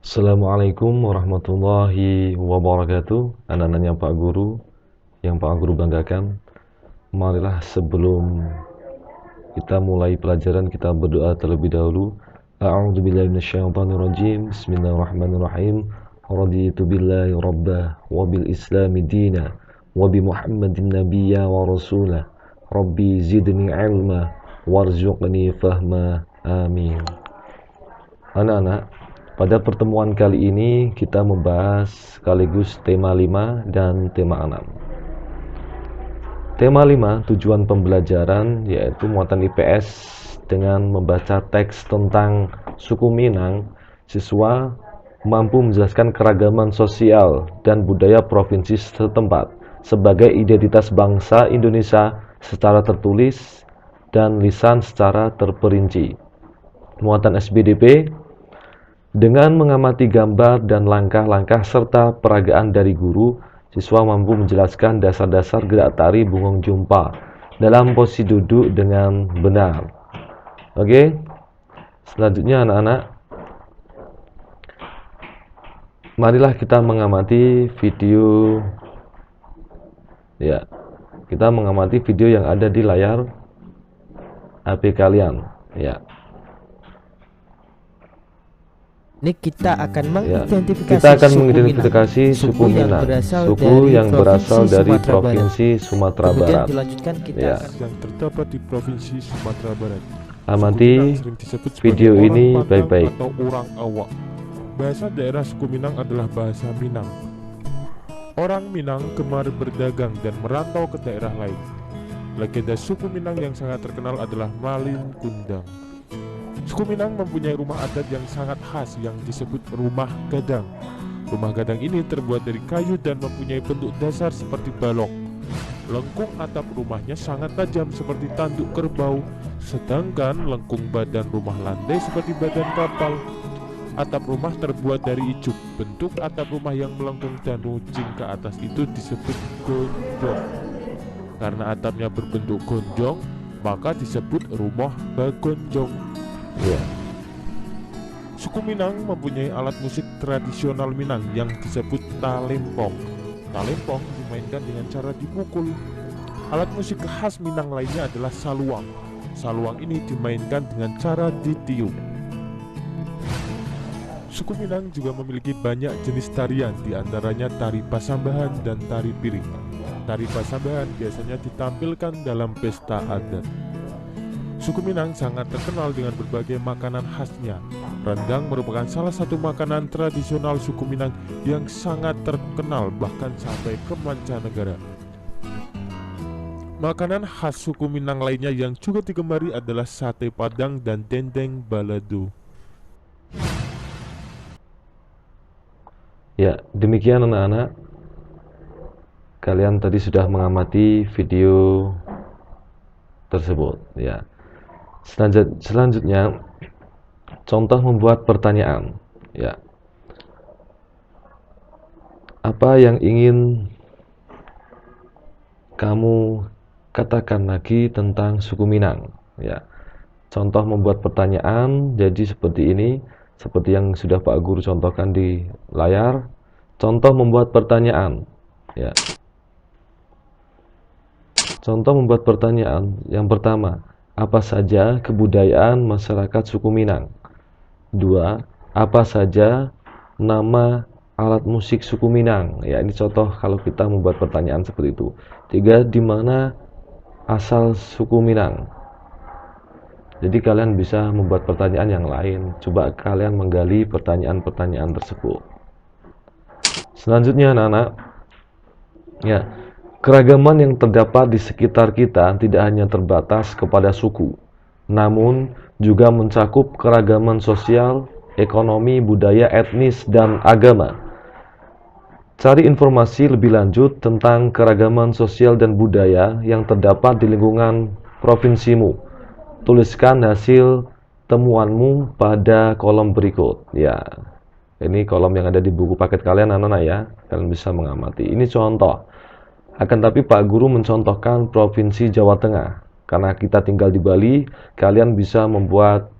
Assalamualaikum warahmatullahi wabarakatuh. Anak-anaknya Pak Guru yang Pak Guru banggakan. Marilah sebelum kita mulai pelajaran kita berdoa terlebih dahulu. A'udzubillahi minasyaitonirrajim. Bismillahirrahmanirrahim. Raditu billahi rabbah wa bil islami dina wa bi Muhammadin nabiyya wa rasulah. Rabbi zidni ilma warzuqni fahma. Amin. Anak-anak, pada pertemuan kali ini kita membahas sekaligus tema 5 dan tema 6. Tema 5, tujuan pembelajaran, yaitu muatan IPS dengan membaca teks tentang suku Minang. Siswa mampu menjelaskan keragaman sosial dan budaya provinsi setempat sebagai identitas bangsa Indonesia secara tertulis dan lisan secara terperinci. Muatan SBDP dengan mengamati gambar dan langkah-langkah serta peragaan dari guru, siswa mampu menjelaskan dasar-dasar gerak tari Bungong Jumpa dalam posisi duduk dengan benar. Oke, selanjutnya anak-anak, marilah kita mengamati video. Ya, kita mengamati video yang ada di layar HP kalian. Ya. Ini kita akan Ya, mengidentifikasi kita akan suku mengidentifikasi Minang. suku Minang, suku yang berasal dari Provinsi Sumatera Kemudian Barat. dilanjutkan kita Ya. akan yang terdapat di Provinsi Sumatera Barat. Amati Suku Minang sering disebut sebagai video orang ini Padang baik-baik. atau orang awak. Bahasa daerah suku Minang adalah bahasa Minang. Orang Minang gemar berdagang dan merantau ke daerah lain. Legenda suku Minang yang sangat terkenal adalah Malin Kundang. Suku Minang mempunyai rumah adat yang sangat khas yang disebut rumah gadang. Rumah gadang ini terbuat dari kayu dan mempunyai bentuk dasar seperti balok. Lengkung atap rumahnya sangat tajam seperti tanduk kerbau, sedangkan lengkung badan rumah landai seperti badan kapal. Atap rumah terbuat dari ijuk. Bentuk atap rumah yang melengkung dan runcing ke atas itu disebut gonjong. Karena atapnya berbentuk gonjong, maka disebut rumah bagonjong. Ya. Suku Minang mempunyai alat musik tradisional Minang yang disebut talempong. Talempong dimainkan dengan cara dipukul. Alat musik khas Minang lainnya adalah saluang. Saluang ini dimainkan dengan cara ditiup. Suku Minang juga memiliki banyak jenis tarian, diantaranya tari pasambahan dan tari piring. Tari pasambahan biasanya ditampilkan dalam pesta adat. Suku Minang sangat terkenal dengan berbagai makanan khasnya. Rendang merupakan salah satu makanan tradisional suku Minang yang sangat terkenal bahkan sampai ke mancanegara. Makanan khas suku Minang lainnya yang juga digemari adalah sate padang dan dendeng balado. Ya, demikian anak-anak. Kalian tadi sudah mengamati video tersebut, ya. Selanjutnya, contoh membuat pertanyaan, ya. Apa yang ingin kamu katakan lagi tentang suku Minang, ya. Contoh membuat pertanyaan jadi seperti ini, seperti yang sudah Pak Guru contohkan di layar. Contoh membuat pertanyaan, ya. Contoh membuat pertanyaan yang pertama, apa saja kebudayaan masyarakat suku Minang? 2. Apa saja nama alat musik suku Minang? Ya, ini contoh kalau kita membuat pertanyaan seperti itu. 3. Di mana asal suku Minang? Jadi kalian bisa membuat pertanyaan yang lain. Coba kalian menggali pertanyaan-pertanyaan tersebut. Selanjutnya anak-anak, ya, keragaman yang terdapat di sekitar kita tidak hanya terbatas kepada suku, namun juga mencakup keragaman sosial, ekonomi, budaya, etnis, dan agama. Cari informasi lebih lanjut tentang keragaman sosial dan budaya yang terdapat di lingkungan provinsimu. Tuliskan hasil temuanmu pada kolom berikut. Ya, ini kolom yang ada di buku paket kalian anak-anak ya. Kalian bisa mengamati. Ini contoh. Akan tapi Pak Guru mencontohkan Provinsi Jawa Tengah. Karena kita tinggal di Bali, kalian bisa membuat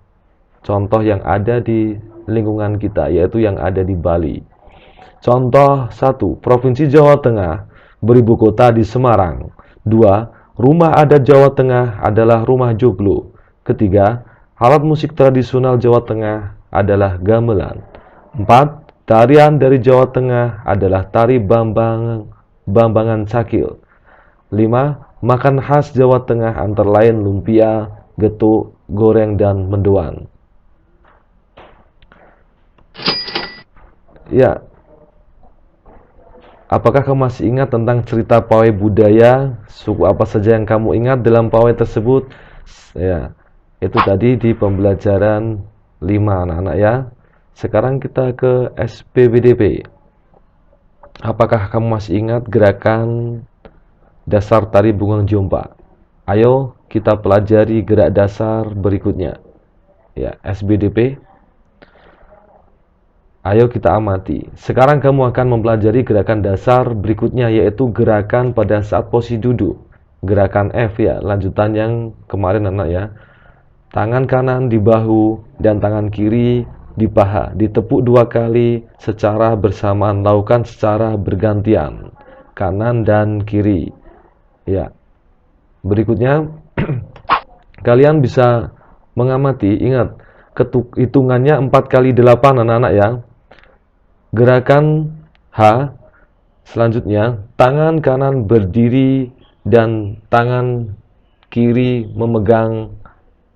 contoh yang ada di lingkungan kita, yaitu yang ada di Bali. Contoh 1, Provinsi Jawa Tengah beribu kota di Semarang. 2, rumah adat Jawa Tengah adalah rumah joglo. Ketiga, alat musik tradisional Jawa Tengah adalah gamelan. 4, tarian dari Jawa Tengah adalah tari Bambangan Cakil. 5, makan khas Jawa Tengah antara lain lumpia, getuk, goreng, dan mendoan. Ya, apakah kamu masih ingat tentang cerita pawai budaya? Suku apa saja yang kamu ingat dalam pawai tersebut? Ya, itu tadi di pembelajaran 5 anak-anak ya. Sekarang kita ke SPBDP. Apakah kamu masih ingat gerakan dasar tari Bungang Jompa? Ayo kita pelajari gerak dasar berikutnya. Ya, SBDP. Ayo kita amati. Sekarang kamu akan mempelajari gerakan dasar berikutnya, yaitu gerakan pada saat posisi duduk. Gerakan F ya, lanjutan yang kemarin anak ya. Tangan kanan di bahu dan tangan kiri di paha, ditepuk 2 kali secara bersamaan, lakukan secara bergantian, kanan dan kiri. Ya. Berikutnya kalian bisa mengamati, ingat hitungannya 4 kali 8 anak-anak ya. Gerakan H selanjutnya, tangan kanan berdiri dan tangan kiri memegang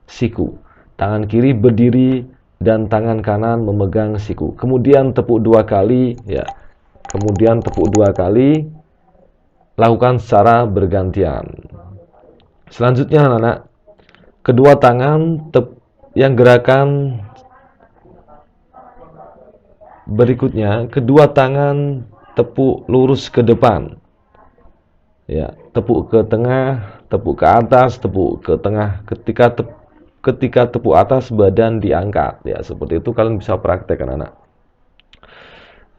siku. Tangan kiri berdiri dan tangan kanan memegang siku. Kemudian tepuk 2 kali ya. Kemudian tepuk 2 kali, lakukan secara bergantian. Selanjutnya anak-anak, kedua tangan yang gerakan berikutnya, kedua tangan tepuk lurus ke depan. Ya, tepuk ke tengah, tepuk ke atas, tepuk ke tengah. Ketika tepuk atas, badan diangkat. Ya, seperti itu kalian bisa praktekkan anak.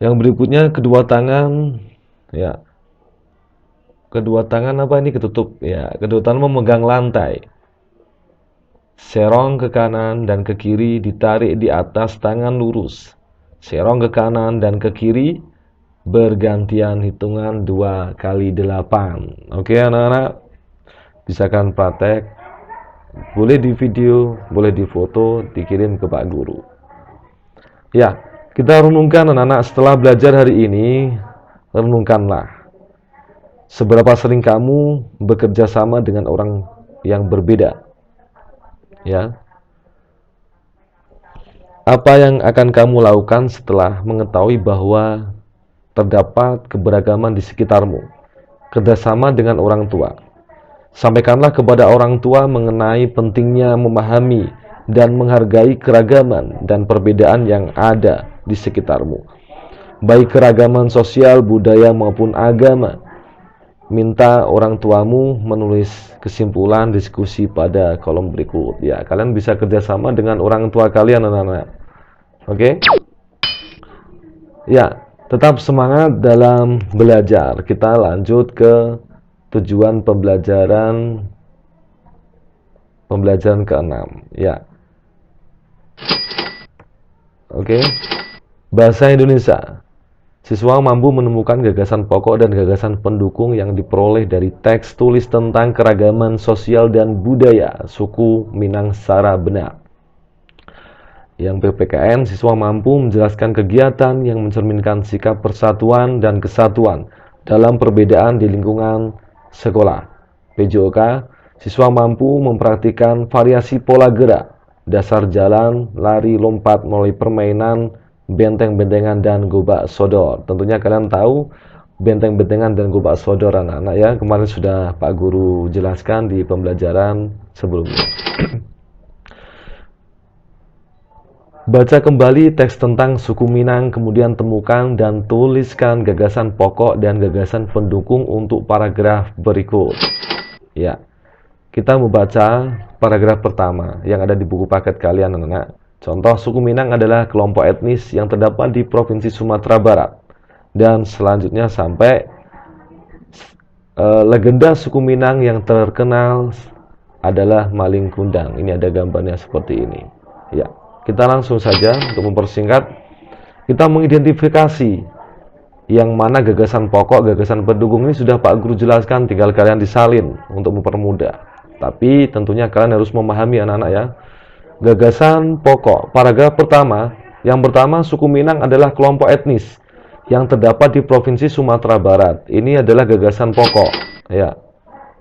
Yang berikutnya kedua tangan ya. Kedua tangan apa ini ketutup ya. Kedua tangan memegang lantai. Serong ke kanan dan ke kiri, ditarik di atas tangan lurus. Serong ke kanan dan ke kiri, bergantian, hitungan 2 kali 8. Oke anak-anak, bisa kan praktek? Boleh di video, boleh di foto, dikirim ke Pak Guru. Ya, kita renungkan anak-anak setelah belajar hari ini. Renungkanlah, seberapa sering kamu bekerja sama dengan orang yang berbeda? Ya, apa yang akan kamu lakukan setelah mengetahui bahwa terdapat keberagaman di sekitarmu? Kerjasama dengan orang tua. Sampaikanlah kepada orang tua mengenai pentingnya memahami dan menghargai keragaman dan perbedaan yang ada di sekitarmu, baik keragaman sosial, budaya maupun agama. Minta orang tuamu menulis kesimpulan diskusi pada kolom berikut. Ya, kalian bisa kerjasama dengan orang tua kalian anak-anak. Oke? Ya, tetap semangat dalam belajar. Kita lanjut ke tujuan pembelajaran ke-6 ya. Oke. Bahasa Indonesia. Siswa mampu menemukan gagasan pokok dan gagasan pendukung yang diperoleh dari teks tulis tentang keragaman sosial dan budaya suku Minang secara benar. Yang PPKN, siswa mampu menjelaskan kegiatan yang mencerminkan sikap persatuan dan kesatuan dalam perbedaan di lingkungan sekolah. PJOK, siswa mampu mempraktikkan variasi pola gerak, dasar jalan, lari, lompat melalui permainan, benteng-bentengan, dan gobak sodor. Tentunya kalian tahu benteng-bentengan dan gobak sodor anak-anak ya. Kemarin sudah Pak Guru jelaskan di pembelajaran sebelumnya. Baca kembali teks tentang suku Minang, kemudian temukan dan tuliskan gagasan pokok dan gagasan pendukung untuk paragraf berikut. Ya, kita membaca paragraf pertama yang ada di buku paket kalian anak-anak. Contoh, suku Minang adalah kelompok etnis yang terdapat di Provinsi Sumatera Barat. Dan selanjutnya sampai legenda suku Minang yang terkenal adalah Maling Kundang. Ini ada gambarnya seperti ini. Ya. kita langsung saja untuk mempersingkat, kita mengidentifikasi yang mana gagasan pokok, gagasan pendukung ini sudah Pak Guru jelaskan, tinggal kalian disalin untuk mempermudah. Tapi tentunya kalian harus memahami anak-anak ya. Gagasan pokok, paragraf pertama, yang pertama, suku Minang adalah kelompok etnis yang terdapat di Provinsi Sumatera Barat. Ini adalah gagasan pokok ya.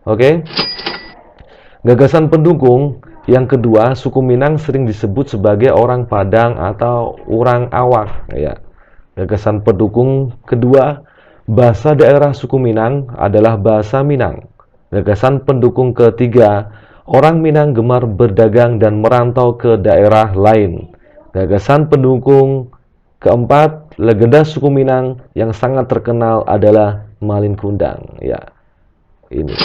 Oke. Gagasan pendukung yang kedua, suku Minang sering disebut sebagai orang Padang atau orang Awak ya. Gagasan pendukung kedua, bahasa daerah suku Minang adalah bahasa Minang. Gagasan pendukung ketiga, orang Minang gemar berdagang dan merantau ke daerah lain. Gagasan pendukung keempat, legenda suku Minang yang sangat terkenal adalah Malin Kundang ya. Ini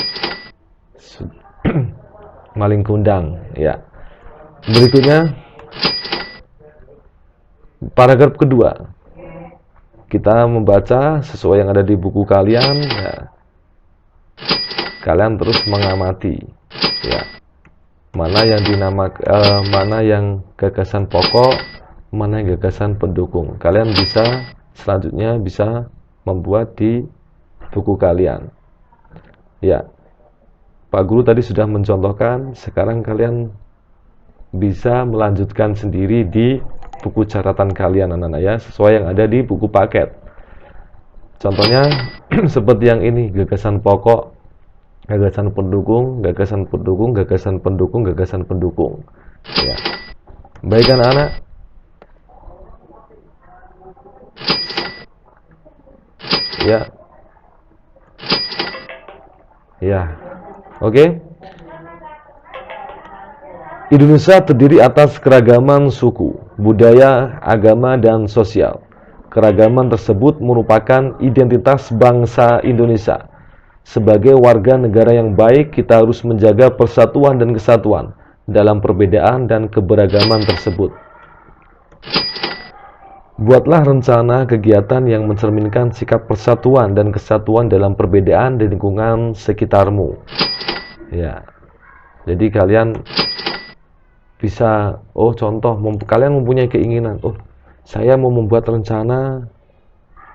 Malin Kundang ya. Berikutnya paragraf kedua, kita membaca sesuai yang ada di buku kalian ya. Kalian terus mengamati ya, mana yang mana yang gagasan pokok, mana yang gagasan pendukung. Kalian bisa selanjutnya bisa membuat di buku kalian ya. Pak Guru tadi sudah mencontohkan, sekarang kalian bisa melanjutkan sendiri di buku catatan kalian anak-anak ya, sesuai yang ada di buku paket. Contohnya seperti yang ini, gagasan pokok, gagasan pendukung, gagasan pendukung, gagasan pendukung, gagasan pendukung ya. Baik anak-anak, ya ya. Oke. Indonesia terdiri atas keragaman suku, budaya, agama, dan sosial. Keragaman tersebut merupakan identitas bangsa Indonesia. Sebagai warga negara yang baik, kita harus menjaga persatuan dan kesatuan dalam perbedaan dan keberagaman tersebut. Buatlah rencana kegiatan yang mencerminkan sikap persatuan dan kesatuan dalam perbedaan di lingkungan sekitarmu. Ya, jadi kalian bisa, contoh, kalian mempunyai keinginan, saya mau membuat rencana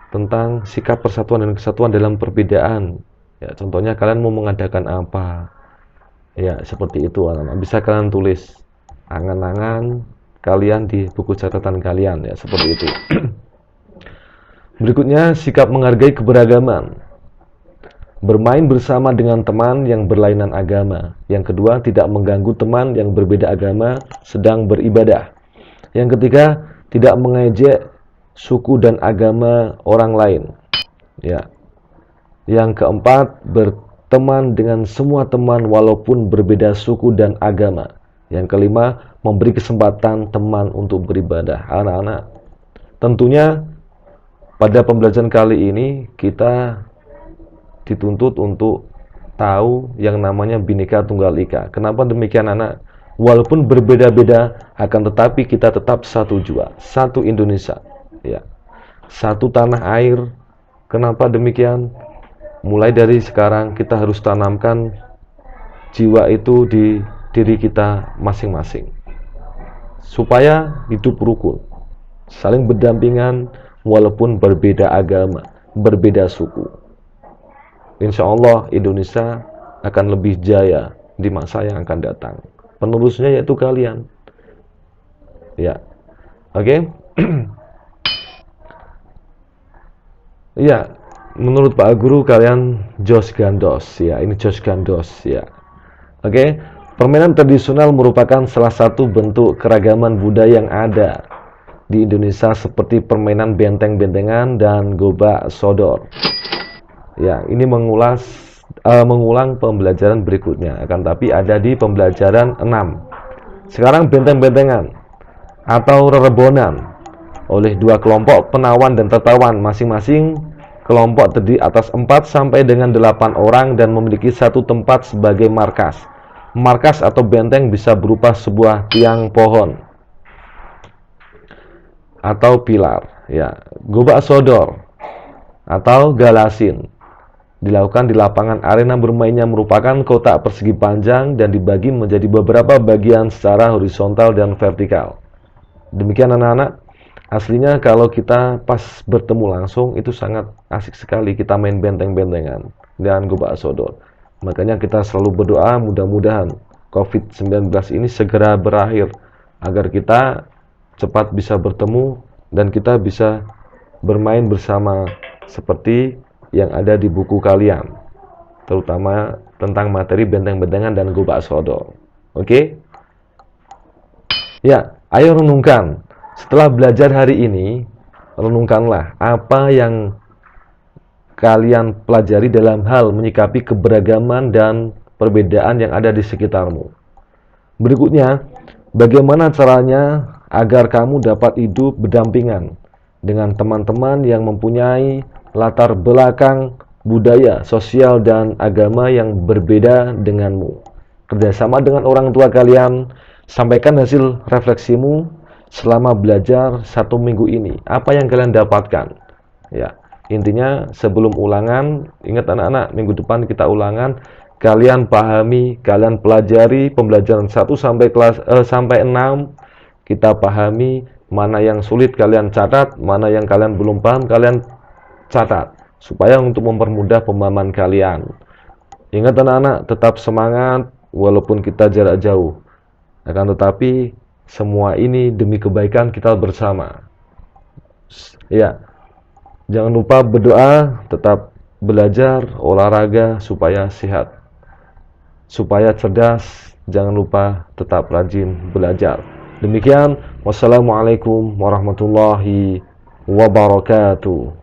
tentang sikap persatuan dan kesatuan dalam perbedaan. Ya, contohnya kalian mau mengadakan apa? Ya, seperti itu anak-anak. Bisa kalian tulis angan-angan kalian di buku catatan kalian ya, seperti itu. Berikutnya, sikap menghargai keberagaman. Bermain bersama dengan teman yang berlainan agama. Yang kedua, tidak mengganggu teman yang berbeda agama sedang beribadah. Yang ketiga, tidak mengejek suku dan agama orang lain. Ya. Yang keempat, berteman dengan semua teman walaupun berbeda suku dan agama. Yang kelima, memberi kesempatan teman untuk beribadah. Anak-anak, tentunya pada pembelajaran kali ini kita dituntut untuk tahu yang namanya Bhinneka Tunggal Ika. Kenapa demikian anak? Walaupun berbeda-beda, akan tetapi kita tetap satu jua, satu Indonesia ya, satu tanah air. Kenapa demikian? Mulai dari sekarang kita harus tanamkan jiwa itu di diri kita masing-masing, supaya hidup rukun, saling berdampingan walaupun berbeda agama, berbeda suku. Insya Allah Indonesia akan lebih jaya di masa yang akan datang. Penerusnya yaitu kalian. Ya, oke. Ya, menurut Pak Guru kalian jos gandos ya. Ini jos gandos ya. Oke. Permainan tradisional merupakan salah satu bentuk keragaman budaya yang ada di Indonesia, seperti permainan benteng-bentengan dan gobak sodor. Ya, ini mengulang pembelajaran berikutnya, akan tapi ada di pembelajaran 6. Sekarang benteng-bentengan atau rerebonan oleh dua kelompok penawan dan tertawan. Masing-masing kelompok terdiri atas 4 sampai dengan 8 orang dan memiliki satu tempat sebagai markas. Markas atau benteng bisa berupa sebuah tiang pohon atau pilar. Ya, gobak sodor atau galasin dilakukan di lapangan. Arena bermainnya merupakan kotak persegi panjang dan dibagi menjadi beberapa bagian secara horizontal dan vertikal. Demikian anak-anak, aslinya kalau kita pas bertemu langsung itu sangat asik sekali, kita main benteng-bentengan dan gobak sodor. Makanya kita selalu berdoa mudah-mudahan COVID-19 ini segera berakhir agar kita cepat bisa bertemu dan kita bisa bermain bersama seperti yang ada di buku kalian, terutama tentang materi benteng-bentengan dan gobak sodor. Oke? Ya, ayo renungkan. Setelah belajar hari ini, renungkanlah apa yang kalian pelajari dalam hal menyikapi keberagaman dan perbedaan yang ada di sekitarmu. Berikutnya, bagaimana caranya agar kamu dapat hidup berdampingan dengan teman-teman yang mempunyai latar belakang budaya, sosial, dan agama yang berbeda denganmu. Kerjasama dengan orang tua kalian, sampaikan hasil refleksimu selama belajar 1 minggu ini. Apa yang kalian dapatkan? Ya, intinya sebelum ulangan, ingat anak-anak, minggu depan kita ulangan. Kalian pahami, kalian pelajari pembelajaran 1 sampai 6. Kita pahami mana yang sulit kalian catat, mana yang kalian belum paham kalian catat, supaya untuk mempermudah pemahaman kalian. Ingat anak-anak, tetap semangat walaupun kita jarak jauh. Akan tetapi semua ini demi kebaikan kita bersama. Ya, jangan lupa berdoa, tetap belajar, olahraga supaya sehat, supaya cerdas. Jangan lupa tetap rajin belajar. Demikian, wassalamualaikum warahmatullahi wabarakatuh.